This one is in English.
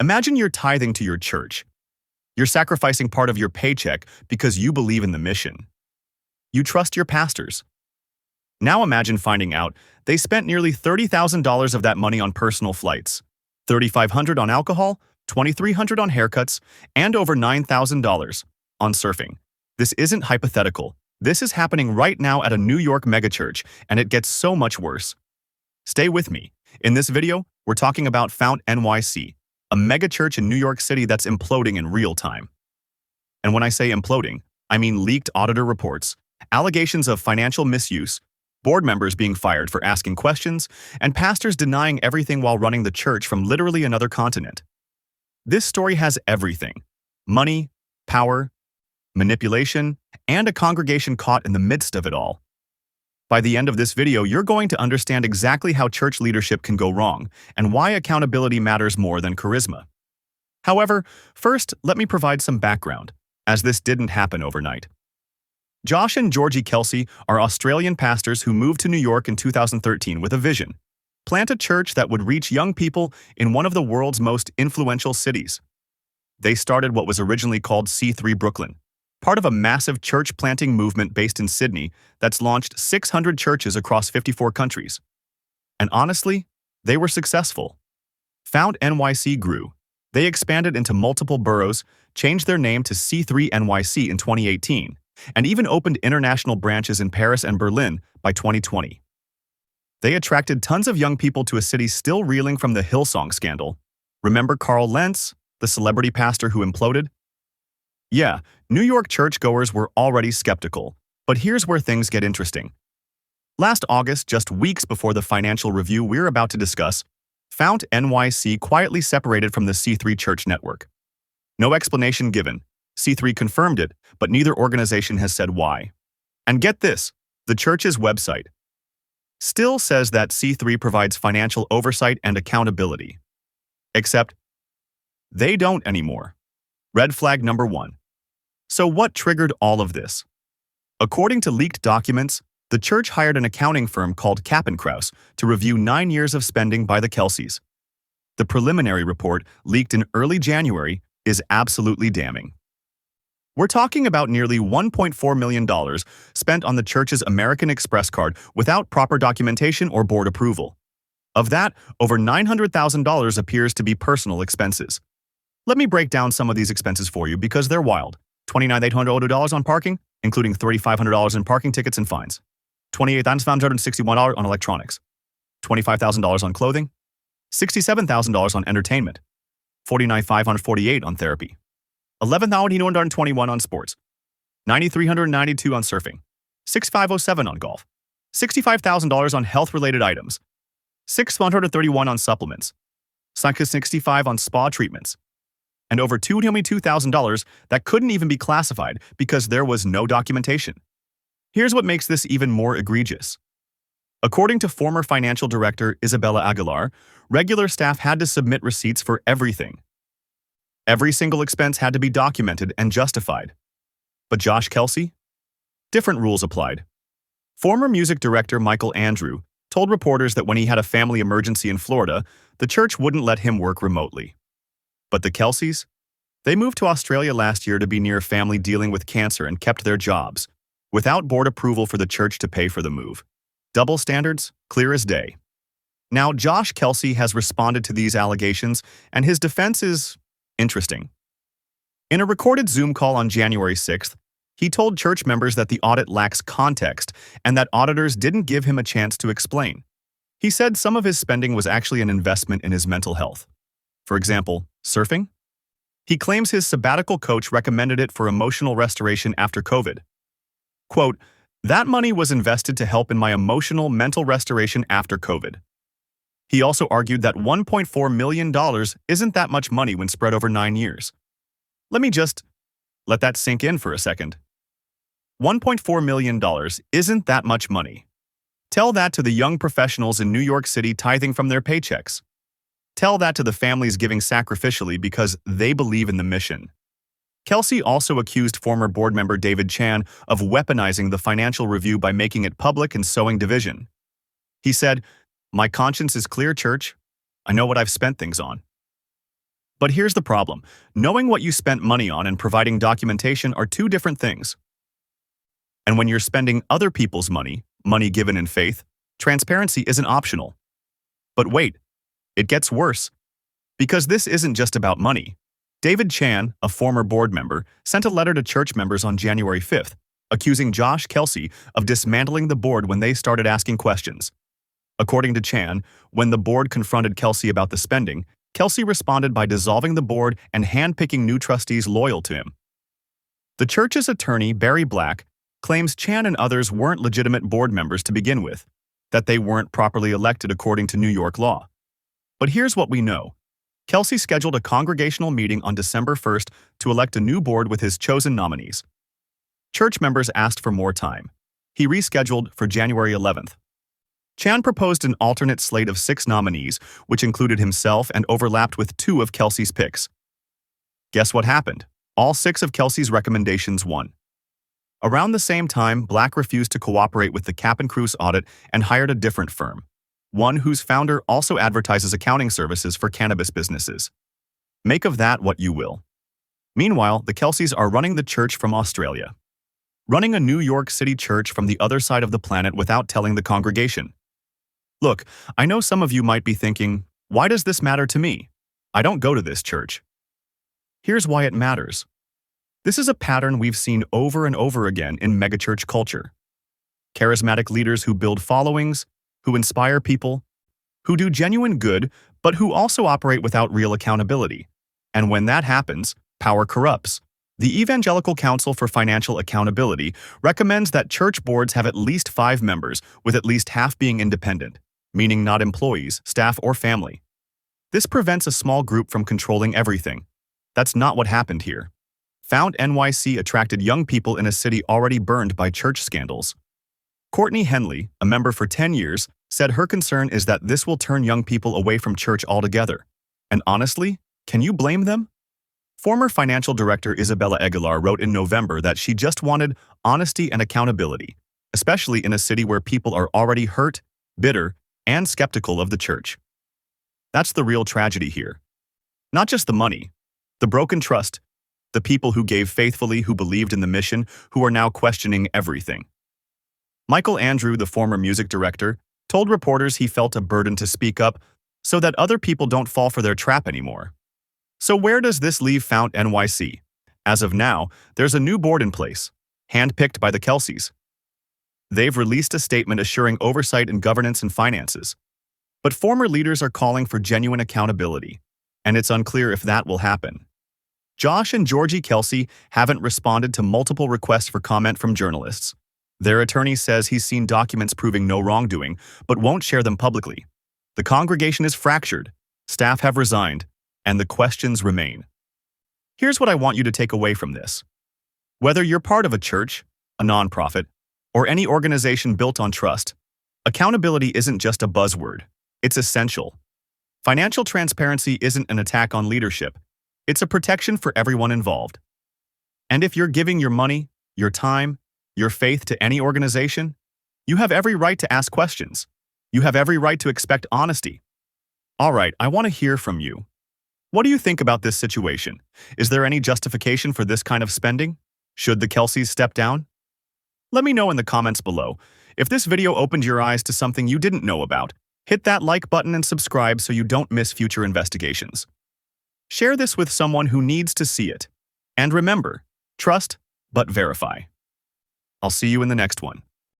Imagine you're tithing to your church. You're sacrificing part of your paycheck because you believe in the mission. You trust your pastors. Now imagine finding out they spent nearly $30,000 of that money on personal flights, $3,500 on alcohol, $2,300 on haircuts, and over $9,000 on surfing. This isn't hypothetical. This is happening right now at a New York megachurch, and it gets so much worse. Stay with me. In this video, we're talking about Fountain NYC, a megachurch in New York City that's imploding in real time. And when I say imploding, I mean leaked auditor reports, allegations of financial misuse, board members being fired for asking questions, and pastors denying everything while running the church from literally another continent. This story has everything: money, power, manipulation, and a congregation caught in the midst of it all. By the end of this video, you're going to understand exactly how church leadership can go wrong and why accountability matters more than charisma. However, first, let me provide some background, as this didn't happen overnight. Josh and Georgie Kelsey are Australian pastors who moved to New York in 2013 with a vision: plant a church that would reach young people in one of the world's most influential cities. They started what was originally called C3 Brooklyn, part of a massive church planting movement based in Sydney that's launched 600 churches across 54 countries. And honestly, they were successful. Fountain NYC grew. They expanded into multiple boroughs, changed their name to C3 NYC in 2018, and even opened international branches in Paris and Berlin by 2020. They attracted tons of young people to a city still reeling from the Hillsong scandal. Remember Carl Lentz, the celebrity pastor who imploded? Yeah, New York churchgoers were already skeptical, but here's where things get interesting. Last August, just weeks before the financial review we're about to discuss, Fountain NYC quietly separated from the C3 church network. No explanation given. C3 confirmed it, but neither organization has said why. And get this, the church's website still says that C3 provides financial oversight and accountability. Except, they don't anymore. Red flag number one. So what triggered all of this? According to leaked documents, the church hired an accounting firm called Cap'n Krause to review 9 years of spending by the Kelseys. The preliminary report, leaked in early January, is absolutely damning. We're talking about nearly $1.4 million spent on the church's American Express card without proper documentation or board approval. Of that, over $900,000 appears to be personal expenses. Let me break down some of these expenses for you because they're wild. $29,800 on parking, including $3,500 in parking tickets and fines. $28,561 on electronics. $25,000 on clothing. $67,000 on entertainment. $49,548 on therapy. $11,121 on sports. $9,392 on surfing. $6,507 on golf. $65,000 on health-related items. $631 on supplements. $65 on spa treatments. And over $22,000 that couldn't even be classified because there was no documentation. Here's what makes this even more egregious. According to former financial director Isabella Aguilar, regular staff had to submit receipts for everything. Every single expense had to be documented and justified. But Josh Kelsey? Different rules applied. Former music director Michael Andrew told reporters that when he had a family emergency in Florida, the church wouldn't let him work remotely. But the Kelseys? They moved to Australia last year to be near family dealing with cancer and kept their jobs, without board approval for the church to pay for the move. Double standards, clear as day. Now, Josh Kelsey has responded to these allegations, and his defense is interesting. In a recorded Zoom call on January 6th, he told church members that the audit lacks context and that auditors didn't give him a chance to explain. He said some of his spending was actually an investment in his mental health. For example, surfing? He claims his sabbatical coach recommended it for emotional restoration after COVID. Quote, "That money was invested to help in my emotional, mental restoration after COVID." He also argued that $1.4 million isn't that much money when spread over 9 years. Let me just let that sink in for a second. $1.4 million isn't that much money. Tell that to the young professionals in New York City tithing from their paychecks. Tell that to the families giving sacrificially because they believe in the mission. Kelsey also accused former board member David Chan of weaponizing the financial review by making it public and sowing division. He said, "My conscience is clear, church. I know what I've spent things on." But here's the problem. Knowing what you spent money on and providing documentation are two different things. And when you're spending other people's money, money given in faith, transparency isn't optional. But wait, it gets worse. Because this isn't just about money. David Chan, a former board member, sent a letter to church members on January 5th, accusing Josh Kelsey of dismantling the board when they started asking questions. According to Chan, when the board confronted Kelsey about the spending, Kelsey responded by dissolving the board and handpicking new trustees loyal to him. The church's attorney, Barry Black, claims Chan and others weren't legitimate board members to begin with, that they weren't properly elected according to New York law. But here's what we know. Kelsey scheduled a congregational meeting on December 1st to elect a new board with his chosen nominees. Church members asked for more time. He rescheduled for January 11th. Chan proposed an alternate slate of 6 nominees, which included himself and overlapped with 2 of Kelsey's picks. Guess what happened? All 6 of Kelsey's recommendations won. Around the same time, Black refused to cooperate with the Cap and Cruz audit and hired a different firm, one whose founder also advertises accounting services for cannabis businesses. Make of that what you will. Meanwhile, the Kelseys are running the church from Australia. Running a New York City church from the other side of the planet without telling the congregation. Look, I know some of you might be thinking, why does this matter to me? I don't go to this church. Here's why it matters. This is a pattern we've seen over and over again in megachurch culture. Charismatic leaders who build followings, who inspire people, who do genuine good, but who also operate without real accountability. And when that happens, power corrupts. The Evangelical Council for Financial Accountability recommends that church boards have at least 5 members, with at least half being independent, meaning not employees, staff, or family. This prevents a small group from controlling everything. That's not what happened here. Fountain NYC attracted young people in a city already burned by church scandals. Courtney Henley, a member for 10 years, said her concern is that this will turn young people away from church altogether. And honestly, can you blame them? Former financial director Isabella Aguilar wrote in November that she just wanted honesty and accountability, especially in a city where people are already hurt, bitter, and skeptical of the church. That's the real tragedy here. Not just the money, the broken trust, the people who gave faithfully, who believed in the mission, who are now questioning everything. Michael Andrew, the former music director, told reporters he felt a burden to speak up so that other people don't fall for their trap anymore. So where does this leave Fountain NYC? As of now, there's a new board in place, handpicked by the Kelseys. They've released a statement assuring oversight in governance and finances. But former leaders are calling for genuine accountability, and it's unclear if that will happen. Josh and Georgie Kelsey haven't responded to multiple requests for comment from journalists. Their attorney says he's seen documents proving no wrongdoing, but won't share them publicly. The congregation is fractured, staff have resigned, and the questions remain. Here's what I want you to take away from this. Whether you're part of a church, a nonprofit, or any organization built on trust, accountability isn't just a buzzword, it's essential. Financial transparency isn't an attack on leadership, it's a protection for everyone involved. And if you're giving your money, your time, your faith to any organization, you have every right to ask questions. You have every right to expect honesty. All right, I want to hear from you. What do you think about this situation? Is there any justification for this kind of spending? Should the Kelseys step down? Let me know in the comments below. If this video opened your eyes to something you didn't know about, hit that like button and subscribe so you don't miss future investigations. Share this with someone who needs to see it. And remember, trust but verify. I'll see you in the next one.